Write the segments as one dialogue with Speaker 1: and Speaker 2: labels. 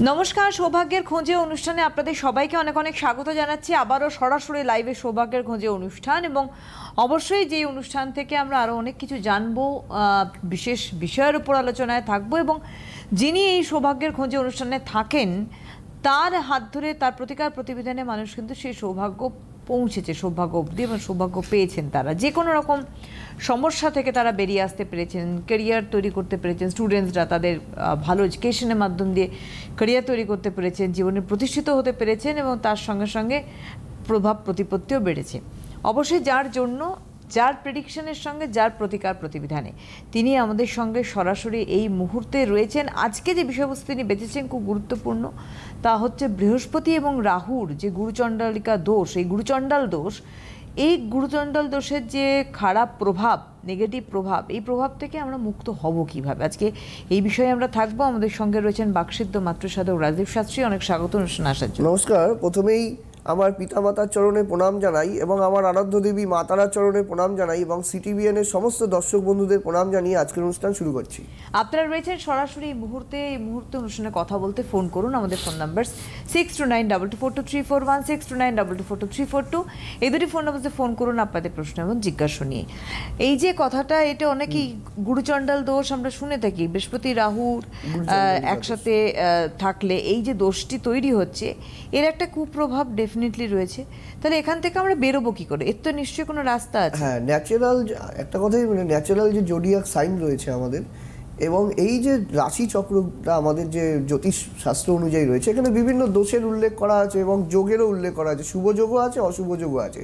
Speaker 1: নমস্কার, সৌভাগ্যের খোঁজে অনুষ্ঠানে আপনাদের সবাইকে অনেক অনেক স্বাগত জানাচ্ছি। আবারও সরাসরি লাইভে সৌভাগ্যের খোঁজে অনুষ্ঠান, এবং অবশ্যই যে অনুষ্ঠান থেকে আমরা আরও অনেক কিছু জানবো, বিশেষ বিষয়ের উপর আলোচনায় থাকবো, এবং যিনি এই সৌভাগ্যের খোঁজে অনুষ্ঠানে থাকেন তার হাত ধরে তার প্রতিকার প্রতিবিধানে মানুষ কিন্তু সেই সৌভাগ্য পৌঁছেছে, সৌভাগ্য অবধি, এবং সৌভাগ্য পেয়েছেন। তারা যে কোনো রকম সমস্যা থেকে তারা বেরিয়ে আসতে পেরেছেন, ক্যারিয়ার তৈরি করতে পেরেছেন। স্টুডেন্টসরা তাদের ভালো এডুকেশনের মাধ্যম দিয়ে ক্যারিয়ার তৈরি করতে পেরেছেন, জীবনে প্রতিষ্ঠিত হতে পেরেছেন, এবং তার সঙ্গে সঙ্গে প্রভাব প্রতিপত্তিও বেড়েছে। অবশ্যই যার জন্য, যার প্রেডিকশনের সঙ্গে, যার প্রতিকার প্রতিবিধানে তিনি আমাদের সঙ্গে সরাসরি এই মুহূর্তে রয়েছেন। আজকে যে বিষয়বস্তু তিনি বেঁচেছেন খুব গুরুত্বপূর্ণ, তা হচ্ছে বৃহস্পতি এবং রাহুর যে গুরুচণ্ডালিকা দোষ, এই গুরুচণ্ডাল দোষ, এই গুরুচণ্ডাল দোষের যে খারাপ প্রভাব, নেগেটিভ প্রভাব, এই প্রভাব থেকে আমরা মুক্ত হব কিভাবে, আজকে এই বিষয়ে আমরা থাকবো। আমাদের সঙ্গে রয়েছেন বাকসিদ্ধ মাতৃসাধক রাজদীপ শাস্ত্রী। অনেক স্বাগত অনুষ্ঠানে আসার জন্য।
Speaker 2: নমস্কার। প্রথমেই আমার পিতামাতার চরণে প্রণাম জানাই, এবং আমার আরাধ্য দেবী মা তারার চরণে প্রণাম জানাই, এবং সিটিভিএন এর সমস্ত দর্শক বন্ধুদের প্রণাম জানিয়ে আজকের অনুষ্ঠান শুরু করছি।
Speaker 1: আপনারা রয়েছেন সরাসরি এই মুহূর্তে অনুষ্ঠানে কথা বলতে ফোন করুন। আমাদের ফোন নাম্বার 6292242341, 6292242342, এই দুটি ফোন নাম্বারে ফোন করুন আপনাদের প্রশ্ন এবং জিজ্ঞাসা নিয়ে। এই যে কথাটা, এটা অনেকেই গুরুচণ্ডাল দোষ আমরা শুনে থাকি, বৃহস্পতি রাহুর একসাথে থাকলে এই যে দোষটি তৈরি হচ্ছে, এর একটা কুপ্রভাব ডেফিনেটলি রয়েছে। তাহলে এখান থেকে আমরা বেরোবো কি করে? এর তো নিশ্চয়ই কোনো রাস্তা আছে।
Speaker 2: হ্যাঁ, ন্যাচারাল একটা কথাই, মানে ন্যাচারাল যে জোডিয়াক সাইন রয়েছে আমাদের, এবং এই যে রাশি চক্রটা আমাদের যে জ্যোতিষ শাস্ত্র অনুযায়ী রয়েছে, এখানে বিভিন্ন দোষের উল্লেখ করা আছে এবং যোগেরও উল্লেখ করা আছে, শুভ যোগও আছে, অশুভ যোগও আছে।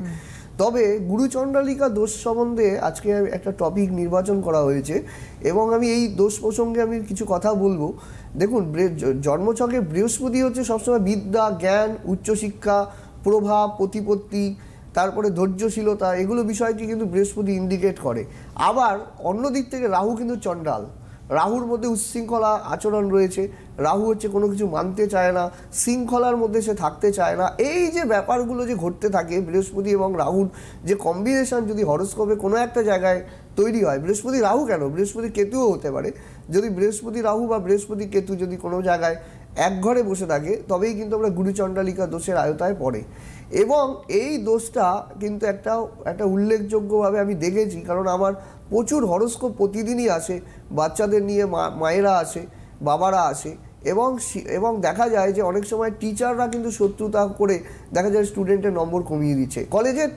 Speaker 2: তবে গুরুচণ্ডালিকা দোষ সম্বন্ধে আজকে একটা টপিক নির্বাচন করা হয়েছে, এবং আমি এই দোষ প্রসঙ্গে আমি কিছু কথা বলবো। দেখুন, জন্মছকে বৃহস্পতি হচ্ছে সবসময় বিদ্যা, জ্ঞান, উচ্চশিক্ষা, প্রভাব, প্রতিপত্তি, তারপরে ধৈর্যশীলতা, এগুলো বিষয়টি কিন্তু বৃহস্পতি ইন্ডিকেট করে। আবার অন্য দিক থেকে রাহু কিন্তু চণ্ডাল। রাহুর মধ্যে উচ্ছৃঙ্খলা আচরণ রয়েছে। রাহু হচ্ছে কোনো কিছু মানতে চায় না, শৃঙ্খলার মধ্যে সে থাকতে চায় না। এই যে ব্যাপারগুলো যে ঘটতে থাকে, বৃহস্পতি এবং রাহুর যে কম্বিনেশন যদি হরোস্কোপে কোনো একটা জায়গায় তৈরি হয়, বৃহস্পতি রাহু কেন, বৃহস্পতি কেতুও হতে পারে, যদি বৃহস্পতি রাহু বা বৃহস্পতি কেতু যদি কোনো জায়গায় এক ঘরে বসে থাকে, তবেই কিন্তু আমরা গুরুচণ্ডালিকা দোষের আয়তায় পড়ে। এবং এই দোষটা কিন্তু একটা উল্লেখযোগ্যভাবে আমি দেখেছি, কারণ আমার প্রচুর হরোস্কোপ প্রতিদিনই আসে, বাচ্চাদের নিয়ে মায়েরা আসে, বাবারা আসে, এবং দেখা যায় যে অনেক সময় টিচাররা কিন্তু শত্রুতা করে দেখা যায় স্টুডেন্টের নম্বর কমিয়ে দিচ্ছে।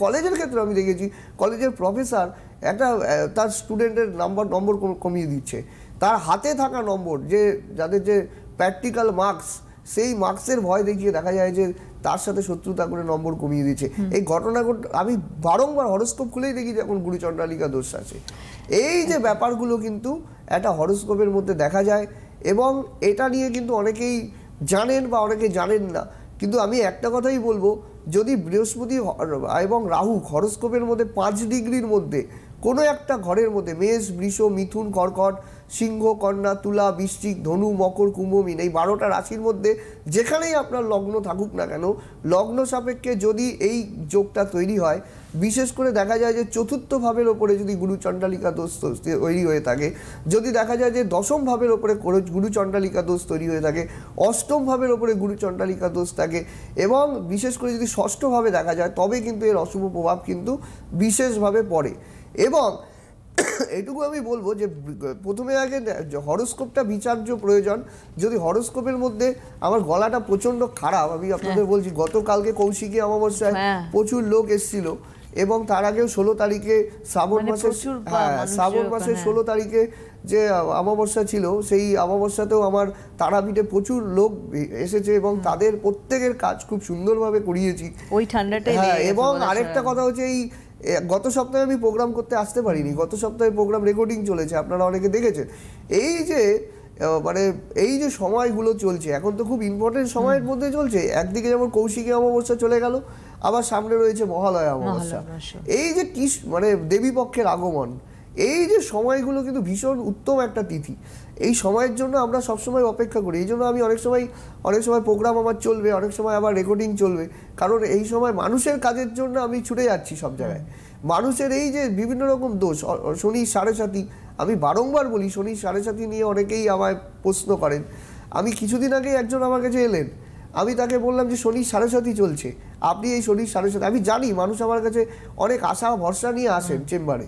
Speaker 2: কলেজের ক্ষেত্রে আমি দেখেছি, কলেজের প্রফেসর তার স্টুডেন্টের নম্বর কমিয়ে দিচ্ছে। তার হাতে থাকা নম্বর, যাদের যে প্র্যাকটিক্যাল মার্কস, সেই মার্কসের ভয় দেখিয়ে দেখা যায় যে তার সাথে শত্রুতা করে নম্বর কমিয়ে দিচ্ছে। এই ঘটনা আমি বারংবার হরোস্কোপ খুলেই দেখি যখন গুরুচণ্ডালিকা দোষ আছে। এই যে ব্যাপারগুলো কিন্তু একটা হরোস্কোপের মধ্যে দেখা যায়, এবং এটা নিয়ে কিন্তু অনেকেই জানেন বা অনেকে জানেন না। কিন্তু আমি একটা কথাই বলবো, যদি বৃহস্পতি এবং রাহু হরোস্কোপের মধ্যে 5 ডিগ্রির মধ্যে কোনো একটা ঘরের মধ্যে, মেষ, বৃষ, মিথুন, কর্কট, সিংহ, কন্যা, তুলা, বৃশ্চিক, ধনু, মকর, কুম্ভ, মীন, এই 12টা রাশির মধ্যে যেখানেই আপনার লগ্ন থাকুক না কেন, লগ্ন সাপেক্ষে যদি এই যোগটা তৈরি হয়, বিশেষ করে দেখা যায় যে চতুর্থ ভাবের ওপরে যদি গুরুচণ্ডালিকা দোষ তৈরি হয়ে থাকে, যদি দেখা যায় যে দশম ভাবের ওপরে গুরুচণ্ডালিকা দোষ তৈরি হয়ে থাকে, অষ্টম ভাবের ওপরে গুরুচণ্ডালিকা দোষ থাকে, এবং বিশেষ করে যদি ষষ্ঠ ভাবে দেখা যায়, তবে কিন্তু এর অশুভ প্রভাব কিন্তু বিশেষভাবে পড়ে। এবং এটুকু আমি বলবো যে প্রথমে আগে হরোস্কোপটা বিচার্য প্রয়োজন। যদি হরোস্কোপের মধ্যে, আমার গলাটা প্রচণ্ড খারাপ, আমি আপনাদের বলছি, গতকালকে কৌশিকী অমাবস্যায় প্রচুর লোক এসেছিল, এবং তার আগেও 16 তারিখে শ্রাবণ মাসের 16 তারিখে যে অমাবস্যা ছিল, সেই অমাবস্যাতেও আমার তারাপীঠে প্রচুর লোক এসেছে, এবং তাদের প্রত্যেকের কাজ খুব সুন্দরভাবে করিয়েছি ওই ঠান্ডাটাই। এবং আরেকটা কথা হচ্ছে, এই গত সপ্তাহে আমি প্রোগ্রাম করতে আসতে পারিনি, গত সপ্তাহে প্রোগ্রাম রেকর্ডিং চলেছে, আপনারা অনেকে দেখেছেন। এই যে সময়গুলো চলছে, এখন তো খুব ইম্পর্টেন্ট সময়ের মধ্যে চলছে। একদিকে যেমন কৌশিকী অমাবস্যা চলে গেল, আবার সামনে রয়েছে মহালয়া অমাবস্যা। এই যে দেবী পক্ষের আগমন, এই যে সময়গুলো কিন্তু ভীষণ উত্তম একটা তিথি। এই সময়ের জন্য আমরা সবসময় অপেক্ষা করি। এই জন্য আমি অনেক সময় প্রোগ্রাম আমার চলবে, অনেক সময় আবার রেকর্ডিং চলবে, কারণ এই সময় মানুষের কাজের জন্য আমি ছুটে যাচ্ছি সব জায়গায়। মানুষের এই যে বিভিন্ন রকম দোষ, শনি সাড়ে সাতি, আমি বারংবার বলি, শনি সাড়ে সাতি নিয়ে অনেকেই আমায় প্রশ্ন করেন। আমি কিছুদিন আগে একজন আমার কাছে এলেন, আমি তাকে বললাম যে শনির 7.5 চলছে, আপনি এই শনির 7.5, আমি জানি মানুষ আমার কাছে অনেক আশা ভরসা নিয়ে আসেন চেম্বারে।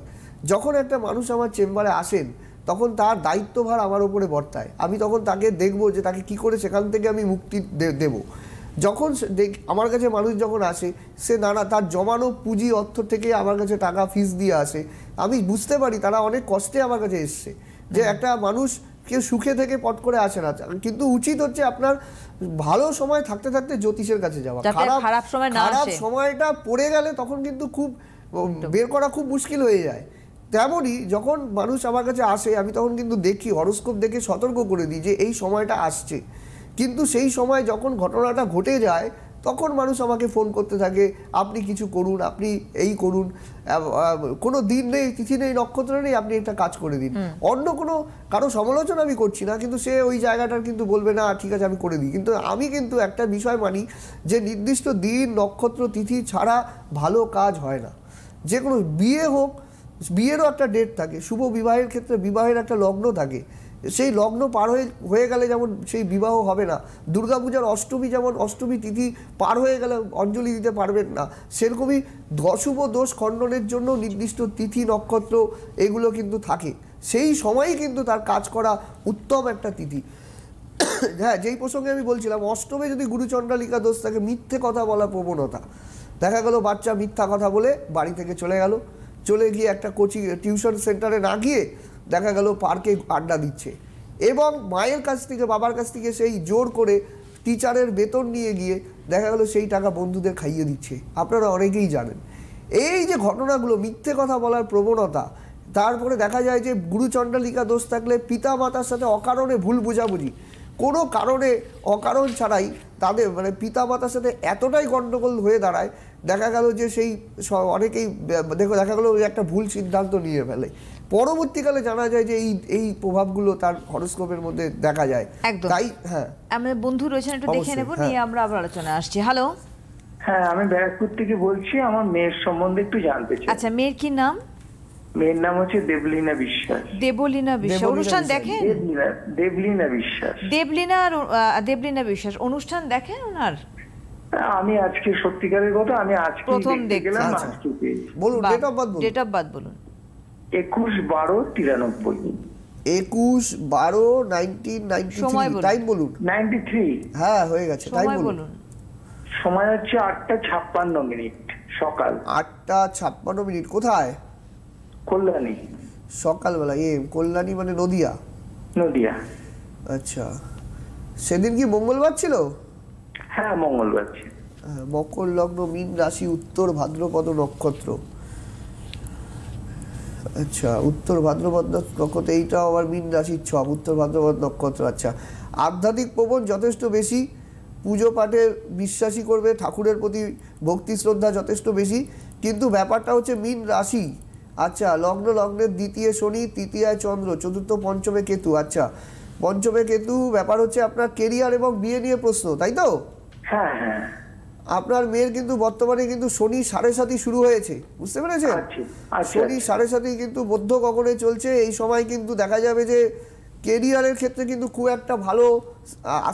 Speaker 2: যখন একটা মানুষ আমার চেম্বারে আসেন তখন তার দায়িত্বভার আমার উপরে বর্তায়। আমি তখন তাকে দেখবো যে তাকে কি করে সেখান থেকে আমি মুক্তি দেব। যখন আমার কাছে মানুষ যখন আসে, সে নানা তার জমানো পুঁজি অর্থ থেকে আমার কাছে টাকা ফিস দিয়ে আসে, আমি বুঝতে পারি তারা অনেক কষ্টে আমার কাছে এসছে। যে একটা মানুষ কেউ সুখে থেকে পট করে আসে না, কিন্তু উচিত হচ্ছে আপনার ভালো সময় থাকতে থাকতে জ্যোতিষের কাছে যাওয়া।
Speaker 1: খারাপ
Speaker 2: সময়টা পড়ে গেলে তখন কিন্তু খুব বের করা খুব মুশকিল হয়ে যায়। তেমনই যখন মানুষ আমার কাছে আসে আমি তখন কিন্তু দেখি, হরোস্কোপ দেখে সতর্ক করে দিই যে এই সময়টা আসছে। কিন্তু সেই সময় যখন ঘটনাটা ঘটে যায় তখন মানুষ আমাকে ফোন করতে থাকে, আপনি কিছু করুন, আপনি এই করুন, কোনো দিন নেই, তিথি নেই, নক্ষত্র নেই, আপনি একটা কাজ করে দিন। অন্য কোনো কারো সমালোচনা আমি করছি না, কিন্তু সে ওই জায়গাটার কিন্তু বলবে না ঠিক আছে আমি করে দিই। কিন্তু আমি কিন্তু একটা বিষয় মানি যে নির্দিষ্ট দিন নক্ষত্র তিথি ছাড়া ভালো কাজ হয় না। যে কোনো বিয়ে হোক, বিয়েরও একটা ডেট থাকে, শুভ বিবাহের ক্ষেত্রে বিবাহের একটা লগ্ন থাকে, সেই লগ্ন পার হয়ে গেলে যেমন সেই বিবাহ হবে না। দুর্গাপূজার অষ্টমী যেমন অষ্টমী তিথি পার হয়ে গেলে অঞ্জলি দিতে পারবেন না, সেরকমই অশুভ দোষ খণ্ডনের জন্য নির্দিষ্ট তিথি নক্ষত্র এগুলো কিন্তু থাকে। সেই সময়ই কিন্তু তার কাজ করা উত্তম একটা তিথি। হ্যাঁ, যেই প্রসঙ্গে আমি বলছিলাম, অষ্টমে যদি গুরুচণ্ডালিকা দোষ থাকে, মিথ্যে কথা বলা প্রবণতা, দেখা গেল বাচ্চা মিথ্যা কথা বলে বাড়ি থেকে চলে গিয়ে একটা কোচিং টিউশন সেন্টারে না গিয়ে দেখা গেল পার্কে আড্ডা দিচ্ছে, এবং মায়ের কাছ থেকে বাবার কাছ থেকে সেই জোর করে টিচারের বেতন নিয়ে গিয়ে দেখা গেল সেই টাকা বন্ধুদের খাইয়ে দিচ্ছে। আপনারা অনেকেই জানেন এই যে ঘটনাগুলো, মিথ্যে কথা বলার প্রবণতা। তারপরে দেখা যায় যে গুরুচণ্ডালিকা দোষ থাকলে পিতা মাতার সাথে অকারণে ভুল বোঝাবুঝি, কোনো কারণে অকারণ ছাড়াই তাদের মানে পিতা মাতার সাথে এতটাই গণ্ডগোল হয়ে দাঁড়ায়, দেখা গেল যে সেই অনেকেই দেখা গেল একটা ভুল সিদ্ধান্ত নিয়ে ফেলে। পরবর্তীকালে জানা যায় যে এই প্রভাবগুলো তার হরোস্কোপের মধ্যে দেখা যায়। তাই হ্যাঁ,
Speaker 1: আমরা বন্ধু রয়েছেন, একটু দেখে নেব, নিয়ে আমরা আবার আলোচনায় আসছি। হ্যালো,
Speaker 3: হ্যাঁ আমি ব্যারাকপুর থেকে বলছি, আমার মেয়ের সম্বন্ধে একটু জানতে চাই।
Speaker 1: আচ্ছা, মেয়ের কি নাম?
Speaker 3: মেয়ের নাম হচ্ছে দেবলীনা বিশ্বাস।
Speaker 1: দেবলীনা বিশ্বাস অনুষ্ঠান দেখেন?
Speaker 3: দেবলীনা বিশ্বাস।
Speaker 1: দেবলীনা বিশ্বাস অনুষ্ঠান দেখেন ওনার?
Speaker 3: আমি আজকে সত্যিকারের কথা আমি আজকে
Speaker 1: প্রথম
Speaker 3: দেখলাম।
Speaker 2: আজকে বলুন, ডেট অফ বার্থ বলুন।
Speaker 3: 21/12/93।
Speaker 2: 21/12/1993। টাইম বলুন।
Speaker 3: 93।
Speaker 2: হ্যাঁ হয়ে গেছে, টাইম বলুন।
Speaker 3: সময় হচ্ছে 8:56 সকাল।
Speaker 2: 8:56। কোথায়?
Speaker 3: কল্যাণী।
Speaker 2: সকালবেলা? কল্যাণী মানে নদিয়া?
Speaker 3: নদিয়া।
Speaker 2: আচ্ছা, সেদিন কি মঙ্গলবার ছিল?
Speaker 3: হ্যাঁ মঙ্গলবার ছিল।
Speaker 2: মকর লগ্ন, মীন রাশি, উত্তর ভাদ্রপদ নক্ষত্র। আচ্ছা, উত্তর ভাদ্রপদ নক্ষত্র, এইটাও আবার মীন রাশির ছক, উত্তর ভাদ্রপদ নক্ষত্র। আচ্ছা, আধ্যাত্মিক প্রবণ যথেষ্ট বেশি, পুজো পাঠে বিশ্বাসী করবে, ঠাকুরের প্রতি ভক্তি শ্রদ্ধা যথেষ্ট বেশি, কিন্তু ব্যাপারটা হচ্ছে মীন রাশি। আচ্ছা, লগ্নের দ্বিতীয় শনি, তৃতীয়ায় চন্দ্র, চতুর্থ পঞ্চমে কেতু। আচ্ছা, পঞ্চমে কেতু, ব্যাপার হচ্ছে আপনার কেরিয়ার এবং বিয়ে নিয়ে প্রশ্ন, তাই তো?
Speaker 3: হ্যাঁ হ্যাঁ।
Speaker 2: আপনার মেয়ের কিন্তু বর্তমানে কিন্তু শনি 7.5 শুরু হয়েছে, বুঝতে পেরেছেন? শনি 7.5 কিন্তু মধ্য গগনে চলছে। এই সময় কিন্তু দেখা যাবে যে কেরিয়ারের ক্ষেত্রে কিন্তু খুব একটা ভালো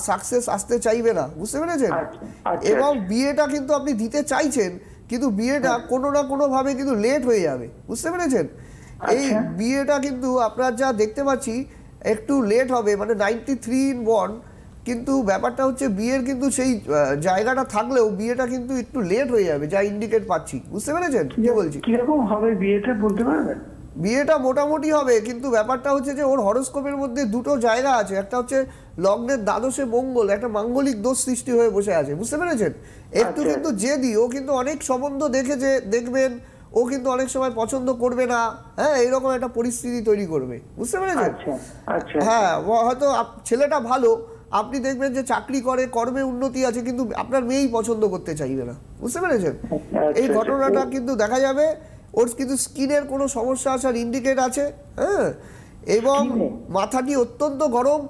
Speaker 2: সাকসেস আসতে চাইবে না, বুঝতে পেরেছেন? এবং বিয়েটা কিন্তু আপনি দিতে চাইছেন, কিন্তু বিয়েটা কোনো না কোনো ভাবে কিন্তু লেট হয়ে যাবে, বুঝতে পেরেছেন? এই বিয়েটা কিন্তু আপনার যা দেখতে পাচ্ছি একটু লেট হবে, মানে 93 কিন্তু ব্যাপারটা হচ্ছে বিয়ের কিন্তু সেই জায়গাটা থাকলেও বিয়েটা কিন্তু একটু লেট হয়ে যাবে, যা ইন্ডিকেট পাচ্ছি, বুঝতে পেরেছেন কি বলছি?
Speaker 3: কিরকম হবে বিয়েটা বলতে পারবেন?
Speaker 2: বিয়েটা মোটামুটি হবে, কিন্তু ব্যাপারটা হচ্ছে যে ওর হরোস্কোপের মধ্যে দুটো জায়গা আছে, একটা হচ্ছে লগ্নের দ্বাদশে মঙ্গল, একটা মাঙ্গলিক দোষ সৃষ্টি হয়ে বসে আছে, বুঝতে পেরেছেন? একটু কিন্তু জেদি, ও কিন্তু অনেক সম্বন্ধ দেখেছে, দেখবেন ও কিন্তু অনেক সময় পছন্দ করবে না, হ্যাঁ এইরকম একটা পরিস্থিতি তৈরি করবে, বুঝতে পেরেছেন? হ্যাঁ, হয়তো ছেলেটা ভালো, আপনি দেখবেন যে চাকরি করে, কর্মে উন্নতি আছে, কিন্তু আপনার মেয়েই পছন্দ করতে চাইবে না, বুঝতে পেরেছেন? এই ঘটনাটা কিন্তু দেখা যাবে। ওর কিন্তু স্কিনের কোনো সমস্যা আসার ইন্ডিকেট আছে, হ্যাঁ, এবং মাথাটি অত্যন্ত গরম,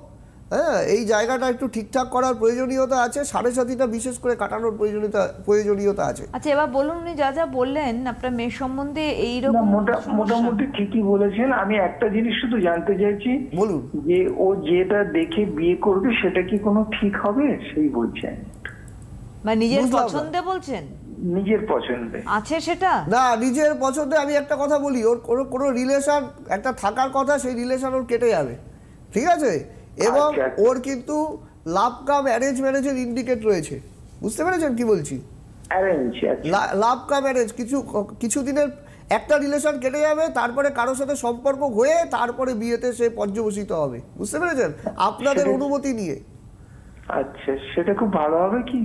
Speaker 2: হ্যাঁ, এই জায়গাটা একটু ঠিকঠাক করার প্রয়োজনীয়তা আছে, সাড়ে সাথীটা বিশেষ করে কাটানোর প্রয়োজনীয়তা আছে।
Speaker 1: আচ্ছা, এবার বলুন, উনি যা যা বললেন আপনার মেয়ের সম্বন্ধে
Speaker 3: না,
Speaker 1: এইরকম
Speaker 3: মোটামুটি ঠিকই বলেছেন। আমি একটা জিনিস শুধু জানতে চাইছি,
Speaker 2: বলুন।
Speaker 3: যে ও যেটা দেখে বিয়ে করবে সেটা কি কোনো ঠিক হবে, সেই বলছেন?
Speaker 1: মানে নিজের
Speaker 2: বুঝলাম না।
Speaker 1: পছন্দে বলছেন?
Speaker 3: নিজের পছন্দে
Speaker 1: আছে সেটা?
Speaker 2: না, নিজের পছন্দে আমি একটা কথা বলি, ওর কোনো রিলেশন একটা থাকার কথা, সেই রিলেশন ওর কেটে যাবে, ঠিক আছে? এবং
Speaker 3: আচ্ছা।
Speaker 2: ওর কিন্তু লাভ কাম অ্যারেঞ্জ ম্যারেজের ইন্ডিকেট রয়েছে, বুঝতে পেরেছেন কি বলছি?
Speaker 3: অ্যারেঞ্জ?
Speaker 2: লাভ কাম অ্যারেঞ্জ, কিছু দিনের একটা রিলেশন কেটে যাবে, তারপরে কারোর সাথে সম্পর্ক হয়ে তারপরে বিয়েতে সে পর্যবসিত হবে, বুঝতে পেরেছেন, আপনাদের অনুমতি নিয়ে।
Speaker 3: আচ্ছা, সেটা খুব ভালো হবে কি?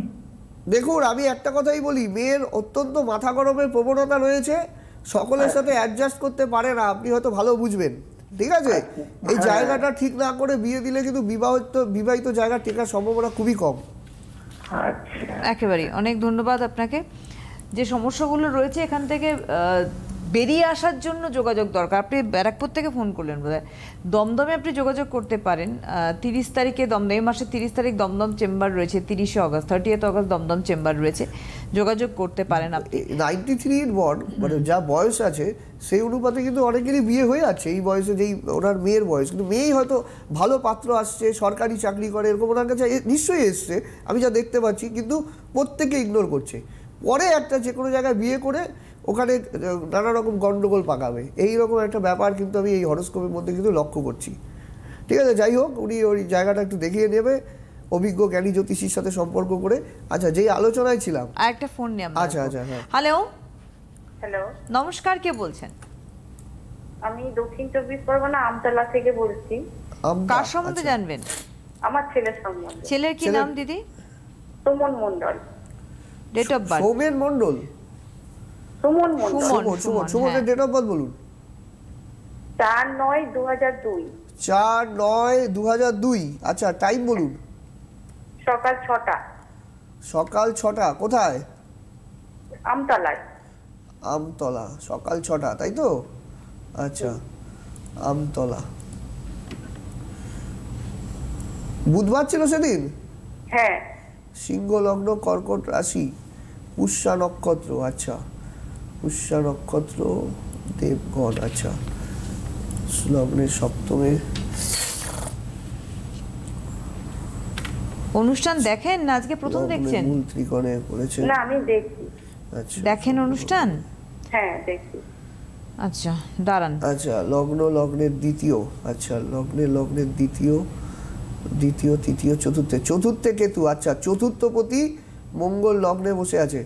Speaker 2: দেখুন, আমি একটা কথাই বলি, মেয়ের অত্যন্ত মাথা গরমের প্রবণতা রয়েছে, সকলের সাথে অ্যাডজাস্ট করতে পারে না, আপনি হয়তো ভালো বুঝবেন, ঠিক আছে? এই জায়গাটা ঠিক না করে বিয়ে দিলে কিন্তু বিবাহিত জায়গা টেকার সম্ভাবনা খুবই কম।
Speaker 3: আচ্ছা,
Speaker 1: একেবারেই। অনেক ধন্যবাদ আপনাকে। যে সমস্যাগুলো রয়েছে এখান থেকে বেরিয়ে আসার জন্য যোগাযোগ দরকার। আপনি ব্যারাকপুর থেকে ফোন করলেন বোধহয়। দমদমে আপনি যোগাযোগ করতে পারেন। 30 তারিখে এই মাসের 30 তারিখ দমদম চেম্বার রয়েছে, 30শে August, 30th August Dum Dum chamber রয়েছে, যোগাযোগ করতে পারেন আপনি।
Speaker 2: 93 বর্ন, মানে যা বয়স আছে সেই অনুপাতে কিন্তু অনেকেরই বিয়ে হয়ে আছে এই বয়সে, যেই ওনার মেয়ের বয়স, কিন্তু মেয়েই হয়তো ভালো পাত্র আসছে, সরকারি চাকরি করে, এরকম ওনার কাছে নিশ্চয়ই এসছে, আমি যা দেখতে পাচ্ছি, কিন্তু প্রত্যেকে ইগনোর করছে। পরে একটা যে কোনো জায়গায় বিয়ে করে ওখানে নানা রকম গন্ডগোল পাকাবে, এইরকম একটা ব্যাপার কিন্তু আমি এই হরোস্কোপের মধ্যে কিন্তু লক্ষ্য করছি, ঠিক আছে? যাই হোক, উনি ওই জায়গাটা একটু দেখিয়ে নেবে অভিজ্ঞ জ্ঞানী জ্যোতিষীর সাথে সম্পর্ক করে। আচ্ছা, যেই আলোচনায় ছিলাম,
Speaker 1: আর একটা ফোন নিয়ে আমরা।
Speaker 2: আচ্ছা আচ্ছা, হ্যাঁ।
Speaker 1: হ্যালো,
Speaker 4: হ্যালো,
Speaker 1: নমস্কার, কে বলছেন?
Speaker 4: আমি দক্ষিণ 24 পরগনা আমতলা থেকে বলছি।
Speaker 1: কার সম্বন্ধে জানবেন?
Speaker 4: আমার ছেলের সম্বন্ধে।
Speaker 1: ছেলের কি নাম দিদি?
Speaker 4: Suman Mondal.
Speaker 1: Date of birth?
Speaker 2: Soumen Mondal.
Speaker 4: Suman Mondal.
Speaker 1: Suman,
Speaker 2: সুমনের
Speaker 1: হ্যাঁ।
Speaker 2: ডেট অফ বার্থ বলুন।
Speaker 4: 4/9/2002।
Speaker 2: 4/9/2002। আচ্ছা, টাইম বলুন।
Speaker 4: সকাল 6টা।
Speaker 2: সকাল 6টা। কোথায়?
Speaker 4: আমতলায়।
Speaker 2: আমতলা, সকাল 6টা, তাই তো? আচ্ছা, আমতলা। বুধবার ছিল সেদিন?
Speaker 4: হ্যাঁ।
Speaker 2: সিংহ লগ্ন, কর্কট রাশি, পুষ্যা নক্ষত্র। আচ্ছা, পুষ্যা নক্ষত্র, দেবগণ। আচ্ছা, লগ্নের সপ্তমে।
Speaker 1: অনুষ্ঠান দেখেন না আজকে প্রথম দেখছেন?
Speaker 2: মূল ত্রিকোণে পড়েছে।
Speaker 4: না, আমি দেখি।
Speaker 2: আচ্ছা,
Speaker 1: দেখেন অনুষ্ঠান?
Speaker 4: হ্যাঁ, দেখি।
Speaker 1: আচ্ছা, দাঁড়ান।
Speaker 2: আচ্ছা, লগ্নের দ্বিতীয়। আচ্ছা, লগ্নের দ্বিতীয়, তৃতীয়, চতুর্থে কেতু। আচ্ছা, চতুর্থপতি মঙ্গল লগ্নে বসে আছে।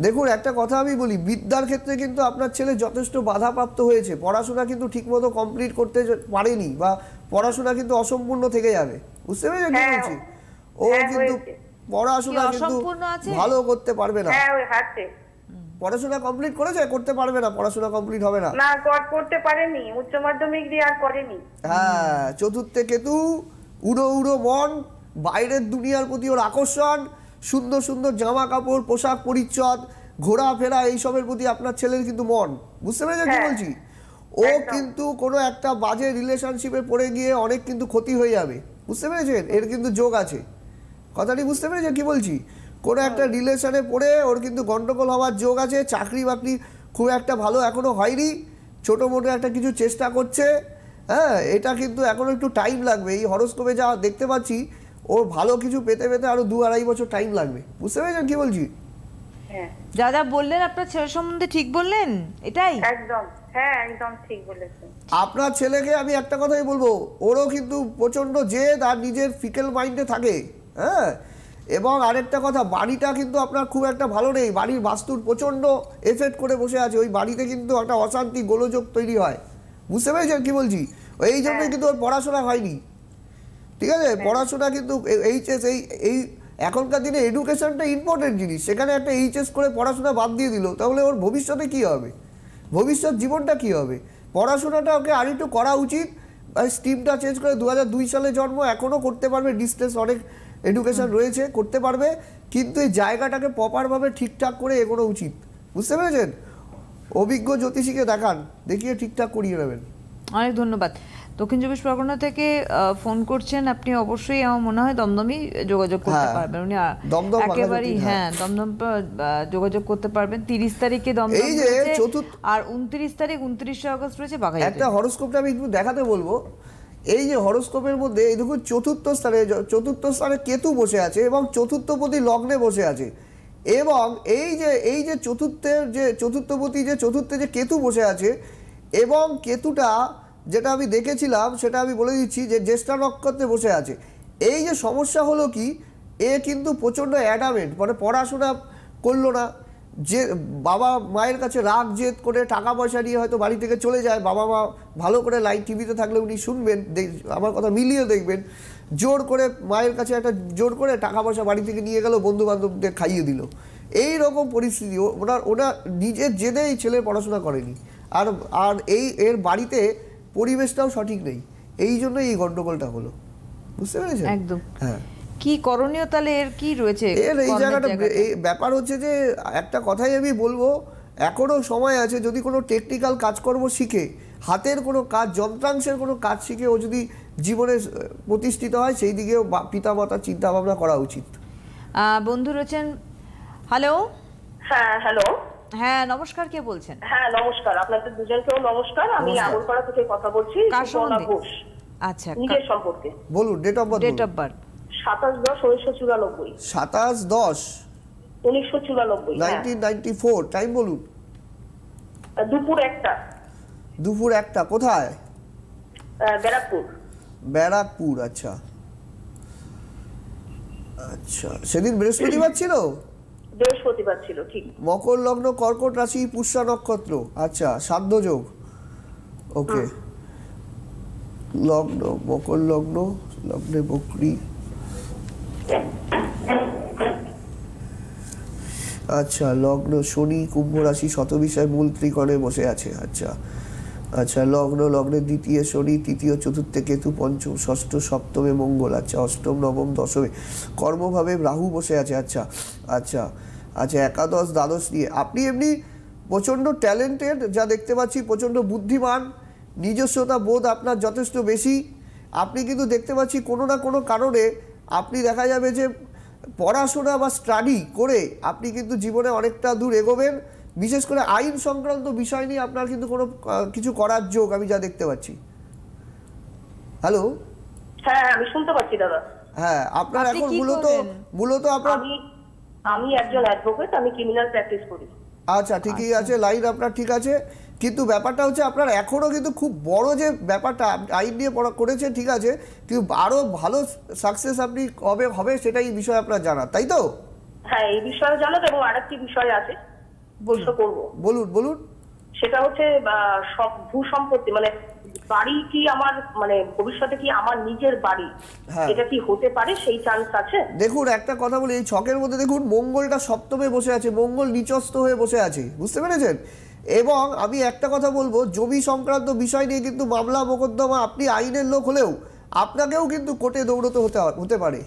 Speaker 2: দেখুন, একটা কথা আমি বলি, বিদ্যার ক্ষেত্রে কিন্তু আপনার ছেলে যথেষ্ট বাধাপ্রাপ্ত হয়েছে, পড়াশোনা কিন্তু ঠিকমতো কমপ্লিট করতে পারেনি, বা পড়াশোনা কিন্তু অসম্পূর্ণ থেকে যাবে, বুঝতে পেরেছেন কি বলছি? ও কিন্তু পড়াশোনা কিন্তু ভালো করতে পারবে না।
Speaker 4: হ্যাঁ, ওই হাতে
Speaker 2: পড়াশোনা কমপ্লিট করেছে, করতে পারবে না, পড়াশোনা কমপ্লিট হবে না।
Speaker 4: না, করতে পারেনি, উচ্চ মাধ্যমিক দিয়ে আর করেনি।
Speaker 2: হ্যাঁ, চতুর্থে কেতু, উড়ো মন, বাইরের দুনিয়ার প্রতি ওর আকর্ষণ, সুন্দর সুন্দর জামা কাপড়, পোশাক পরিচ্ছদ, ঘোরাফেরা, এইসবের প্রতি আপনার ছেলের কিন্তু মন, বুঝতে পেরেছেন কি বলছি? ও কিন্তু কোনো একটা বাজে রিলেশনশিপে পড়ে গিয়ে অনেক কিন্তু ক্ষতি হয়ে যাবে, বুঝতে পেরেছেন? এর কিন্তু যোগ আছে, কথাটি বুঝতে পেরেছেন কি বলছি? কোনো একটা রিলেশনে পড়ে ওর কিন্তু গন্ডগোল হওয়ার যোগ আছে। চাকরি বাকরি খুব একটা ভালো এখনো হয়নি, ছোটো মোটো একটা কিছু চেষ্টা করছে। হ্যাঁ, এটা কিন্তু এখনো একটু টাইম লাগবে। এই হরোস্কোপে যা দেখতে পাচ্ছি, ওর ভালো কিছু পেতে আরো 2-2.5 বছর টাইম লাগবে, বুঝতে পেরেছেন কি বলছি?
Speaker 4: হ্যাঁ,
Speaker 1: যা যা বললেন আপনার ছেলের সম্বন্ধে ঠিক বললেন, এটাই
Speaker 4: একদম। হ্যাঁ, একদম ঠিক বলেছেন।
Speaker 2: আপনার ছেলেকে আমি একটা কথাই বলবো, ওরও কিন্তু প্রচণ্ড জেদ আর নিজের ফিকেল মাইন্ডে থাকে। হ্যাঁ, এবং আরেকটা কথা, বাড়িটা কিন্তু আপনার খুব একটা ভালো নেই, বাড়ির বাস্তুর প্রচণ্ড এফেক্ট করে বসে আছে। ওই বাড়িতে কিন্তু একটা অশান্তি, গোলযোগ তৈরি হয়, বুঝতে পেরেছেন কি বলছি? এই জন্যই কিন্তু ওর পড়াশোনা হয়নি, ঠিক আছে? পড়াশোনা কিন্তু এইচএস, এই এখনকার দিনে এডুকেশনটা ইম্পর্টেন্ট জিনিস, সেখানে একটা এইচএস করে পড়াশোনা বাদ দিয়ে দিল, তাহলে ওর ভবিষ্যতে কী হবে, ভবিষ্যৎ জীবনটা কী হবে? পড়াশোনাটা ওকে আরেকটু করা উচিত। স্ট্রিমটা চেঞ্জ করে, 2002 সালে জন্ম, এখনও করতে পারবে, ডিস্টেন্স অনেক এডুকেশন রয়েছে, করতে পারবে, কিন্তু এই জায়গাটাকে প্রপারভাবে ঠিকঠাক করে এগোনো উচিত, বুঝতে পেরেছেন? অভিজ্ঞ জ্যোতিষীকে দেখিয়ে ঠিকঠাক করিয়ে নেবেন।
Speaker 1: অনেক ধন্যবাদ। দক্ষিণ চব্বিশ পরগনা থেকে ফোন করছেন আপনি, অবশ্যই আমার মনে হয় দমদমই যোগাযোগ করতে
Speaker 2: হ্যাঁ,
Speaker 1: পারবেন উনি
Speaker 2: দমদম
Speaker 1: একেবারেই।
Speaker 2: বাঘাযতীন,
Speaker 1: হ্যাঁ, দমদম যোগাযোগ করতে পারবেন। 30 তারিখে দমদম
Speaker 2: এই যে
Speaker 1: রয়েছে,
Speaker 2: চতুর্থ
Speaker 1: আর 29 তারিখ 29শে আগস্ট রয়েছে বাঘাযতীন।
Speaker 2: একটা হরোস্কোপটা আমি একটু দেখাতে বলবো। এই যে হরোস্কোপের মধ্যে এই দেখুন চতুর্থ স্থানে কেতু বসে আছে এবং চতুর্থপতি লগ্নে বসে আছে, এবং এই যে চতুর্থপতি যে চতুর্থে যে কেতু বসে আছে, এবং কেতুটা যেটা আমি দেখেছিলাম সেটা আমি বলে দিচ্ছি যে জ্যেষ্ঠা নক্ষত্রে বসে আছে। এই যে সমস্যা হলো কি, এ কিন্তু প্রচণ্ড অ্যাডামেন্ট, মানে পড়াশোনা করলো না, যে বাবা মায়ের কাছে রাগ জেদ করে টাকা পয়সা নিয়ে হয়তো বাড়ি থেকে চলে যায়। বাবা মা ভালো করে লাইভ টিভিতে থাকলে উনি শুনবেন, আমার কথা মিলিয়ে দেখবেন, জোর করে মায়ের কাছে জোর করে টাকা পয়সা বাড়ি থেকে নিয়ে গেল, বন্ধু বান্ধবদের খাইয়ে দিল। এই রকম পরিস্থিতি ওনার নিজের জেদে এই ছেলে পড়াশোনা করেনি, আর এর বাড়িতে পরিবেশটাও সঠিক নেই, এই জন্য এই গন্ডগোলটা হলো, বুঝতে পেরেছেন?
Speaker 1: একদম।
Speaker 2: হ্যাঁ,
Speaker 1: কি করণীয় তাহলে এর কি রয়েছে?
Speaker 2: এর এই জায়গাটা এই ব্যাপার হচ্ছে যে একটা কথাই আমি বলবো, এখনো সময় আছে, যদি কোনো টেকনিক্যাল কাজকর্ম শিখে, হাতের কোনো কাজ, যন্ত্রাংশের কোনো কাজ শিখে ও যদি জীবনে প্রতিষ্ঠিত হয়, সেই দিকেও পিতামাতার চিন্তা ভাবনা করা উচিত।
Speaker 1: বন্ধু রয়েছেন। হ্যালো।
Speaker 5: হ্যাঁ, হ্যালো।
Speaker 1: হ্যাঁ, নমস্কার, কে বলছেন?
Speaker 5: হ্যাঁ, নমস্কার, আপনাদের দুজনকেও নমস্কার। আমি আগরপাড়া থেকে কথা বলছি,
Speaker 1: কার
Speaker 5: সুপর্ণা
Speaker 1: সম্বন্ধে?
Speaker 5: ঘোষ।
Speaker 1: আচ্ছা,
Speaker 5: নিজের সম্পর্কে।
Speaker 2: বলুন, ডেট অফ বার্থ।
Speaker 5: 27/10/1994।
Speaker 2: 27/10/1994। 1994। টাইম বলুন।
Speaker 5: দুপুর 1টা।
Speaker 2: দুপুর 1টা। কোথায়?
Speaker 5: ব্যারাকপুর।
Speaker 2: ব্যারাকপুর। আচ্ছা আচ্ছা, সেদিন বৃহস্পতিবার ছিল?
Speaker 5: বৃহস্পতিবার ছিল, ঠিক।
Speaker 2: মকর লগ্ন, কর্কট রাশি, পুষ্যা নক্ষত্র। আচ্ছা, সাধ্য যোগ। ওকে, লগ্ন মকর লগ্ন, লগ্নে বকরি। আচ্ছা, লগ্ন শনি, কুম্ভ রাশি, শতবিষয় মূল ত্রিকোণে বসে আছে। আচ্ছা আচ্ছা, লগ্নের দ্বিতীয় শনি, তৃতীয় চতুর্থে কেতু, পঞ্চম ষষ্ঠ সপ্তমে মঙ্গল। আচ্ছা, অষ্টম নবম দশমে কর্মভাবে রাহু বসে আছে। আচ্ছা আচ্ছা আচ্ছা, একাদশ দ্বাদশ নিয়ে আপনি এমনি প্রচণ্ড ট্যালেন্টেড, যা দেখতে পাচ্ছি, প্রচণ্ড বুদ্ধিমান, নিজস্বতা বোধ আপনার যথেষ্ট বেশি। আপনি কিন্তু দেখতে পাচ্ছি কোনো না কোনো কারণে আপনি দেখা যাবে যে পড়াশোনা বা স্টাডি করে আপনি কিন্তু জীবনে অনেকটা দূর এগোবেন। বিশেষ করে আইন সংক্রান্ত বিষয় নিয়ে আপনার কিন্তু কোনো কিছু করার যোগ আমি যা দেখতে পাচ্ছি। হ্যালো।
Speaker 5: হ্যাঁ, আমি শুনতে পাচ্ছি দাদা।
Speaker 2: হ্যাঁ, আপনার এখন মূলত আপনার,
Speaker 5: আমি একজন অ্যাডভোকেট, আমি ক্রিমিনাল প্র্যাকটিস করি।
Speaker 2: আচ্ছা, ঠিকই আছে, লাইন আপনার ঠিক আছে, কিন্তু ব্যাপারটা হচ্ছে আপনার এখনো কিন্তু খুব বড় যে ব্যাপারটা আইন নিয়ে পড়া করেছেন, ঠিক আছে, কিন্তু আরো ভালো সাকসেস আপনি কবে হবে সেটাই বিষয় আপনার জানা, তাই তো?
Speaker 5: হ্যাঁ, এই বিষয়ে জানো, এবং আরেকটি বিষয় আছে, প্রশ্ন করবো।
Speaker 2: বলুন বলুন।
Speaker 5: সেটা হচ্ছে ভূ সম্পত্তি, মানে বাড়ি কি আমার, মানে ভবিষ্যতে কি আমার নিজের বাড়ি, এটা কি হতে পারে, সেই চান্স আছে?
Speaker 2: দেখুন, একটা কথা বলি, এই ছকের মধ্যে দেখুন মঙ্গলটা সপ্তমে বসে আছে, মঙ্গল নিচস্থ হয়ে বসে আছে, বুঝতে পেরেছেন? এবং আমি একটা কথা বলবো, জমি সংক্রান্ত বিষয় নিয়ে কিন্তু মামলা মোকদ্দমা, আপনি আইনের লোক হলেও আপনাকেও কিন্তু কোর্টে দৌড়তে হতে পারে,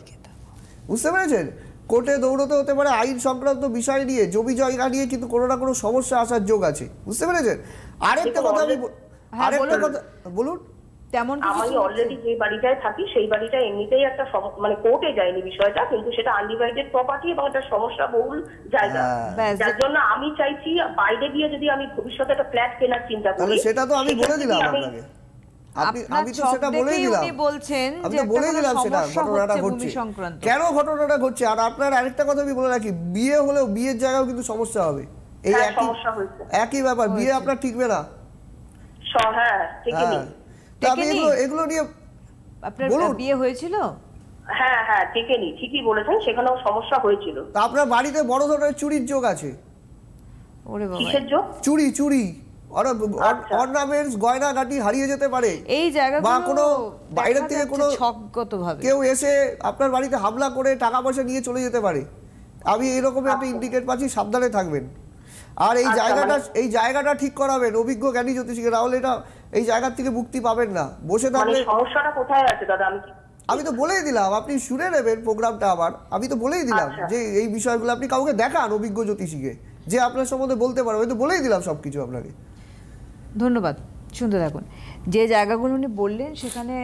Speaker 2: বুঝতে পেরেছেন? কোর্টে দৌড়তে হতে পারে আইন সংক্রান্ত বিষয় নিয়ে, জমি জায়গা নিয়ে কিন্তু কোনো না কোনো সমস্যা আসার যোগ আছে, বুঝতে পেরেছেন? আরেকটা কথা বলুন।
Speaker 1: তেমন
Speaker 5: আমি অলরেডি যে বাড়িটায় থাকি, সেই বাড়িটা এমনিতেই একটা মানে কোর্টে যায়নি বিষয়টা, কিন্তু সেটা আনডিভাইডেড প্রপার্টি এবং একটা সমস্যা বহুল জায়গা, যার জন্য আমি চাইছি বাইরে গিয়ে যদি আমি ভবিষ্যতে একটা ফ্ল্যাট কেনার চিন্তা করি,
Speaker 2: সেটা তো আমি বলে দিলাম আপনাকে, আমি তো সেটা বলেই দিলাম, আমি তো বলেই দিলাম সেটা ঘটনাটা ঘটছে, কেন ঘটনাটা ঘটছে। আর আপনার আরেকটা কথা আমি বলে রাখি, বিয়ে হলেও বিয়ের জায়গাও কিন্তু সমস্যা হবে, এই একই ব্যাপার, বিয়ে আপনার ঠিকবে না।
Speaker 5: হ্যাঁ, ঠিকই নেই।
Speaker 2: আমি এগুলো নিয়ে,
Speaker 1: আপনার বিয়ে হয়েছিল?
Speaker 5: হ্যাঁ হ্যাঁ, ঠিকই বলেছেন, সেখানেও সমস্যা হয়েছিল।
Speaker 2: আপনার বাড়িতে বড় ধরনের চুরির যোগ আছে।
Speaker 1: ওরে বাবা,
Speaker 5: কিসের যোগ?
Speaker 2: চুরি অর্নামেন্টস, গয়নাগাটি হারিয়ে যেতে পারে,
Speaker 1: এই জায়গাগুলো
Speaker 2: বা কোনো বাইরের থেকে কোনো
Speaker 1: ছকগতভাবে
Speaker 2: কেউ এসে আপনার বাড়িতে হামলা করে টাকা পয়সা নিয়ে চলে যেতে পারে। আমি এরকম একটা ইন্ডিকেট পাচ্ছি, সাবধানে থাকবেন। আর এই জায়গাটা ঠিক করাবেন অভিজ্ঞ জ্ঞানী জ্যোতিষীকে, রাহুল এটা এই জায়গার থেকে মুক্তি পাবেন না, বসে থাকলে।
Speaker 5: সমস্যাটা কোথায় আছে দাদা?
Speaker 2: আমি তো বলেই দিলাম, আপনি শুনে নেবেন প্রোগ্রামটা আবার, আমি তো বলেই দিলাম যে এই বিষয়গুলো আপনি কাউকে দেখান অভিজ্ঞ জ্যোতিষীকে, যে আপনার সম্বন্ধে বলতে পারবে, তো বলেই দিলাম সবকিছু আপনাকে।
Speaker 1: ধন্যবাদ, শুনতে থাকুন। যে জায়গাগুলো উনি বললেন সেখানে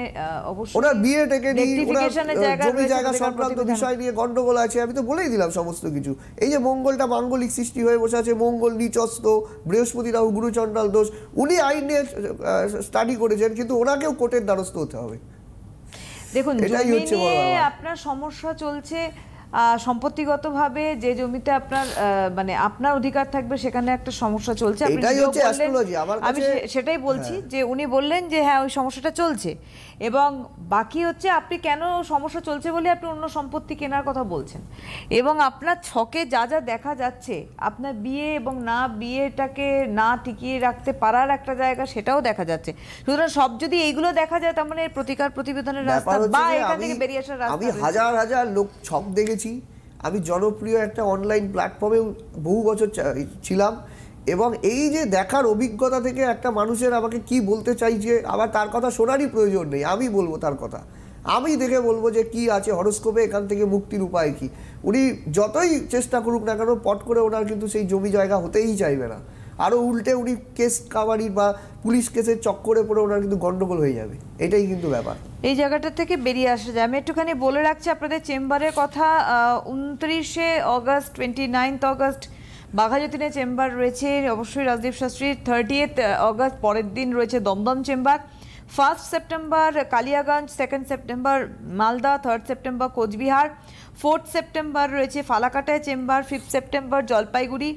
Speaker 1: অবশ্যই
Speaker 2: ওনার বিয়ে টেকে নিয়ে
Speaker 1: rectification-এর জায়গা
Speaker 2: জমি
Speaker 1: রয়েছে,
Speaker 2: জায়গা
Speaker 1: প্রতিকার
Speaker 2: সংক্রান্ত
Speaker 1: প্রতিবিধান।
Speaker 2: বিষয় নিয়ে গন্ডগোল আছে, আমি তো বলেই দিলাম সমস্ত কিছু। এই যে মঙ্গলটা মাঙ্গলিক সৃষ্টি হয়ে বসে আছে, মঙ্গল নিচস্ত, বৃহস্পতি রাহু গুরু চণ্ডাল দোষ, উনি আইন নিয়ে স্টাডি করেছেন, কিন্তু ওনাকেও কোর্টের দ্বারস্থ হতে হবে।
Speaker 1: দেখুন
Speaker 2: এটাই
Speaker 1: জমি
Speaker 2: হচ্ছে বড়
Speaker 1: নিয়ে
Speaker 2: ব্যাপার।
Speaker 1: আপনার সমস্যা চলছে, সম্পত্তিগতভাবে যে জমিতে আপনার মানে আপনার অধিকার থাকবে সেখানে একটা সমস্যা চলছে। আপনি
Speaker 2: এটাই
Speaker 1: নিজেও
Speaker 2: হচ্ছে
Speaker 1: বললেন,
Speaker 2: অ্যাস্ট্রোলজি। আমার
Speaker 1: আমি
Speaker 2: কাছে
Speaker 1: সেটাই বলছি যে উনি বললেন যে হ্যাঁ ওই সমস্যাটা চলছে, এবং বাকি হচ্ছে আপনি কেন সমস্যা চলছে বলে আপনি অন্য সম্পত্তি কেনার কথা বলছেন, এবং আপনার ছকে যা যা দেখা যাচ্ছে আপনার বিয়ে এবং না বিয়েটাকে না টিকিয়ে রাখতে পারার একটা জায়গা সেটাও দেখা যাচ্ছে। সুতরাং সব যদি এইগুলো দেখা যায় তার মানে এর প্রতিকার প্রতিবেদনের রাস্তা
Speaker 2: ব্যাপার হচ্ছে
Speaker 1: বা
Speaker 2: যে
Speaker 1: এখান থেকে বেরিয়ে আসার রাস্তা
Speaker 2: আমি
Speaker 1: রয়েছে।
Speaker 2: হাজার হাজার লোক ছক দেখেছি। আমি জনপ্রিয় একটা অনলাইন প্ল্যাটফর্মে বহু বছর ছিলাম, এবং এই যে দেখার অভিজ্ঞতা থেকে একটা মানুষের আমাকে কি বলতে চাইছে, আবার তার কথা শোনারই প্রয়োজন নেই, আমি বলবো তার কথা, আমি দেখে বলবো যে কি আছে হরোস্কোপে, এখান থেকে মুক্তির উপায় কি। উনি যতই চেষ্টা করুক না কেন, পট করে ওনার কিন্তু সেই জমি জায়গা হতেই চাইবে না, আরও উল্টে উনি কেস কাবারি বা পুলিশ কেসের চক্করে পড়ে ওনার কিন্তু গন্ডগোল হয়ে যাবে। এটাই কিন্তু ব্যাপার।
Speaker 1: এই জায়গাটা থেকে বেরিয়ে আসা যায়। আমি একটুখানি বলে রাখছি আপনাদের চেম্বারের কথা। 29শে অগস্ট, 29th অগস্ট বাঘাযতীনে চেম্বার রয়েছে অবশ্যই রাজদীপ শাস্ত্রীর। 30th অগস্ট পরের দিন রয়েছে Dum Dum chamber. 1st September Kaliaganj, 2nd September Malda, 3rd September Cooch Behar, 4th September রয়েছে ফালাকাটায় chamber, 5th September Jalpaiguri,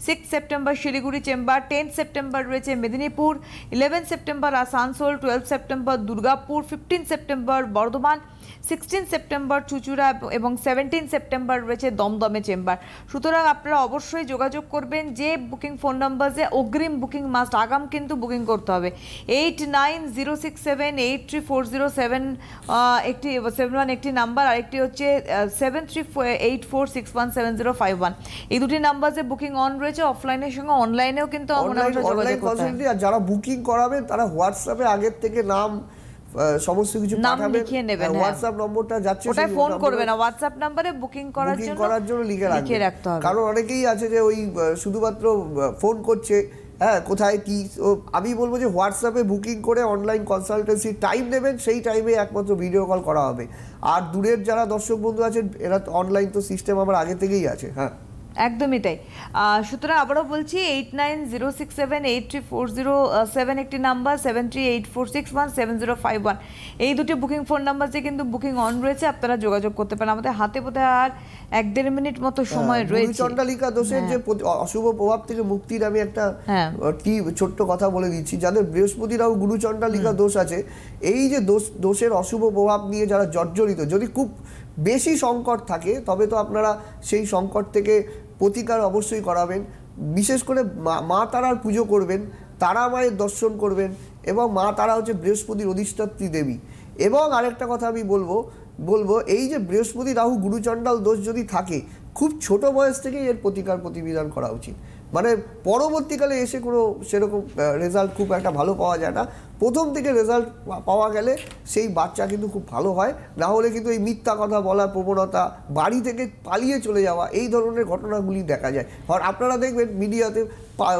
Speaker 1: 6th September Siliguri chamber, 10th September রয়েছে Medinipur, 11th September Asansol, 12th September Durgapur, 15th September Bardhaman, 16th September চুচুড়া এবং 17th সেপ্টেম্বর রয়েছে দমদমে চেম্বার। সুতরাং আপনারা অবশ্যই যোগাযোগ করবেন। যে বুকিং ফোন নাম্বার, যে অগ্রিম বুকিং মাস্ট, আগাম কিন্তু বুকিং করতে হবে। 8906783407 একটি 71 একটি নাম্বার, আরেকটি হচ্ছে 7384617051। এই দুটি নাম্বারে বুকিং অন রয়েছে, অফলাইনের সঙ্গে অনলাইনেও কিন্তু
Speaker 2: অনলাইন কনসালটেন্সি। আর যারা বুকিং করাবেন তারা হোয়াটসঅ্যাপে আগের থেকে নাম সমস্ত কিছু পাঠাবেন,
Speaker 1: লিখে নেবেন।
Speaker 2: হোয়াটসঅ্যাপ নম্বরটা যাচ্ছে,
Speaker 1: ওটা ফোন করবেন না, হোয়াটসঅ্যাপ নম্বরে বুকিং করার জন্য
Speaker 2: লিখে
Speaker 1: রাখতে হবে।
Speaker 2: কারণ অনেকেই আছে যে ওই শুধুমাত্র ফোন করছে, হ্যাঁ কোথায় কি। আমি বলবো যে হোয়াটসঅ্যাপে বুকিং করে অনলাইন কনসালটেন্সি টাইম নেবেন, সেই টাইমে একমাত্র ভিডিও কল করা হবে। আর দূরের যারা দর্শক বন্ধু আছেন, এরা অনলাইন তো সিস্টেম আমার আগে থেকেই আছে। হ্যাঁ
Speaker 1: একদমই তাই। সুতরাং আবারও বলছি 8906783407 একটি নাম্বার, 7384617051 এই দুটি বুকিং ফোন নাম্বারে কিন্তু বুকিং অন রয়েছে, আপনারা যোগাযোগ করতে পারেন। আমাদের হাতে বোধহয় আর 1-1.5 মিনিট মতো সময় রয়েছে।
Speaker 2: চণ্ডালিকা দোষের যে অশুভ প্রভাব থেকে মুক্তির আমি একটা ছোট্ট কথা বলে দিচ্ছি। যাদের বৃহস্পতি রাহু গুরু চণ্ডালিকা দোষ আছে, এই যে দোষের অশুভ প্রভাব নিয়ে যারা জর্জরিত, যদি খুব বেশি সংকট থাকে তবে তো আপনারা সেই সংকট থেকে প্রতিকার অবশ্যই করাবেন। বিশেষ করে মা তারার পুজো করবেন, তারা মায়ের দর্শন করবেন, এবং মা তারা হচ্ছে বৃহস্পতির অধিষ্ঠাত্রী দেবী। এবং আরেকটা কথা আমি বলবো এই যে বৃহস্পতি রাহু গুরু চণ্ডাল দোষ যদি থাকে, খুব ছোট বয়স থেকেই এর প্রতিকার প্রতিবিধান করা উচিত। মানে পরবর্তীকালে এসে কোনো সেরকম রেজাল্ট খুব একটা ভালো পাওয়া যায় না। প্রথম থেকে রেজাল্ট পাওয়া গেলে সেই বাচ্চা কিন্তু খুব ভালো হয়, না হলে কিন্তু এই মিথ্যা কথা বলার প্রবণতা, বাড়ি থেকে পালিয়ে চলে যাওয়া, এই ধরনের ঘটনাগুলি দেখা যায়। আর আপনারা দেখবেন মিডিয়াতে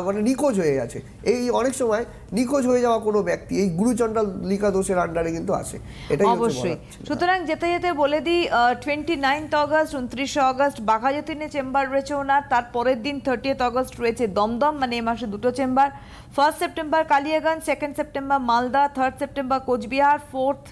Speaker 2: মানে নিখোঁজ হয়ে গেছে, এই অনেক সময় নিখোঁজ হয়ে যাওয়া কোনো ব্যক্তি এই গুরুচণ্ডালিকা দোষের আন্ডারে কিন্তু আসে। এটাই
Speaker 1: অবশ্যই। সুতরাং যেতে যেতে বলে দিই 29th অগস্ট, 29শে অগস্ট বাঘাযতীনে চেম্বার রয়েছে ওনার। তার পরের দিন 30th অগস্ট রয়েছে দমদম, মানে এই মাসে দুটো chamber. 1st September Kaliaganj, 2nd September Malda, 3rd September Cooch Behar, 4th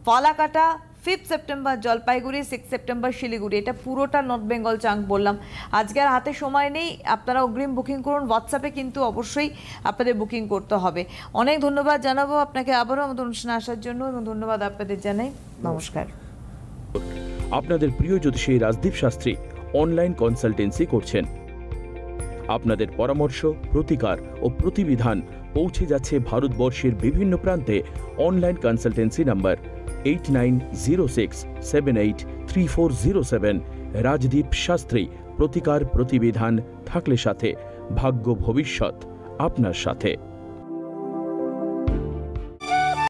Speaker 1: Falakata, 5th September Jalpaiguri, 6th September Siliguri. এটা পুরোটা নর্থ বেঙ্গল চাঙ্ক বললাম। আজকে আর হাতে সময় নেই, আপনারা অগ্রিম বুকিং করুন। হোয়াটসঅ্যাপে কিন্তু অবশ্যই আপনাদের বুকিং করতে হবে। অনেক ধন্যবাদ জানাবো আপনাকে আবারও আমাদের অনুষ্ঠানে আসার জন্য, এবং ধন্যবাদ আপনাদের জানাই। নমস্কার।
Speaker 6: আপনাদের প্রিয় জ্যোতিষী রাজদীপ শাস্ত্রী অনলাইন কনসালটেন্সি করছেন। আপনাদের পরামর্শ, প্রতিকার ও প্রতিবিধান পৌঁছে যাচ্ছে ভারতবর্ষের বিভিন্ন প্রান্তে। Online consultancy number 8906783407। Rajdeep Shastri, প্রতিকার প্রতিবিধান থাকলে সাথে ভাগ্য ভবিষ্যৎ আপনার সাথে।